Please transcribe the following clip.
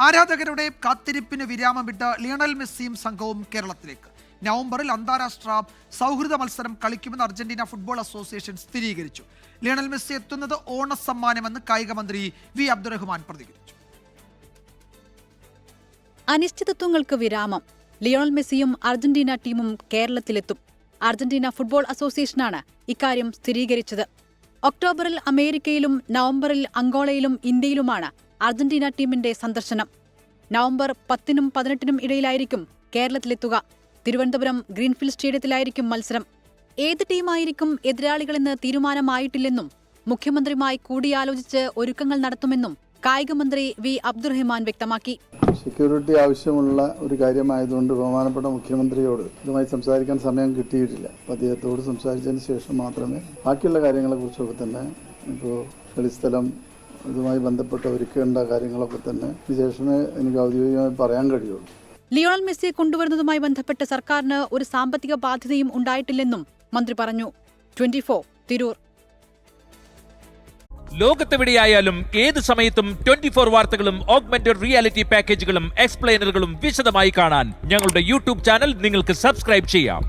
ആരാധകരുടെ കാത്തിരിപ്പിന് വിരാമമിട്ട് ലിയണൽ മെസ്സിയും സംഘവും കേരളത്തിലേക്ക്. നവംബറിൽ അന്താരാഷ്ട്ര സൗഹൃദ മത്സരം കളിക്കുമെന്ന് അർജന്റീന ഫുട്ബോൾ അസോസിയേഷൻ സ്ഥിരീകരിച്ചു. ലിയണൽ മെസ്സി എത്തുന്നത് ഓണസമ്മാനമെന്ന് കായിക മന്ത്രി വി അബ്ദുറഹ്മാൻ പ്രതികരിച്ചു. അനിശ്ചിതത്വങ്ങൾക്ക് വിരാമം. ലിയോണൽ മെസ്സിയും അർജന്റീന ടീമും കേരളത്തിലെത്തും. അർജന്റീന ഫുട്ബോൾ അസോസിയേഷനാണ് ഇക്കാര്യം സ്ഥിരീകരിച്ചത്. ഒക്ടോബറിൽ അമേരിക്കയിലും നവംബറിൽ അങ്കോളയിലും ഇന്ത്യയിലുമാണ് അർജന്റീന ടീമിന്റെ സന്ദർശനം. നവംബർ 10-നും 18-നും ഇടയിലായിരിക്കും കേരളത്തിലെത്തുക. തിരുവനന്തപുരം ഗ്രീൻഫീൽഡ് സ്റ്റേഡിയത്തിലായിരിക്കും മത്സരം. ഏത് ടീമായിരിക്കും എതിരാളികളെന്ന് തീരുമാനമായിട്ടില്ലെന്നും മുഖ്യമന്ത്രിയുമായി കൂടിയാലോചിച്ച് ഒരുക്കങ്ങൾ നടത്തുമെന്നും കായികമന്ത്രി വി അബ്ദുറഹ്മാൻ വ്യക്തമാക്കി. സെക്യൂരിറ്റി ആവശ്യമുള്ള ഒരു കാര്യമായതുകൊണ്ട് ബഹുമാനപ്പെട്ട മുഖ്യമന്ത്രിയോട് ഇതുമായി സംസാരിക്കാൻ സമയം കിട്ടിയിട്ടില്ല. അദ്ദേഹത്തോട് സംസാരിച്ചതിന് ശേഷം മാത്രമേ ബാക്കിയുള്ള കാര്യങ്ങളെക്കുറിച്ചൊക്കെ തന്നെ ഇപ്പോൾ കളിസ്ഥലം ഇതുമായി ബന്ധപ്പെട്ട് ഒരുക്കേണ്ട കാര്യങ്ങളൊക്കെ തന്നെ ശേഷമേ എനിക്ക് ഔദ്യോഗികമായി പറയാൻ കഴിയുള്ളൂ. ലിയോണൽ മെസ്സിയെ കൊണ്ടുവരുന്നതുമായി ബന്ധപ്പെട്ട് സർക്കാരിന് ഒരു സാമ്പത്തിക ബാധ്യതയും ഉണ്ടായിട്ടില്ലെന്നും മന്ത്രി പറഞ്ഞു. 24 തിരൂർ. ലോകത്തെവിടെയായാലും ഏത് സമയത്തും 24 വാർത്തകളും ഓഗ്മെന്റഡ് റിയാലിറ്റി പാക്കേജുകളും എക്സ്പ്ലെയിനറുകളും വിശദമായി കാണാൻ ഞങ്ങളുടെ യൂട്യൂബ് ചാനൽ നിങ്ങൾക്ക് സബ്സ്ക്രൈബ് ചെയ്യാം.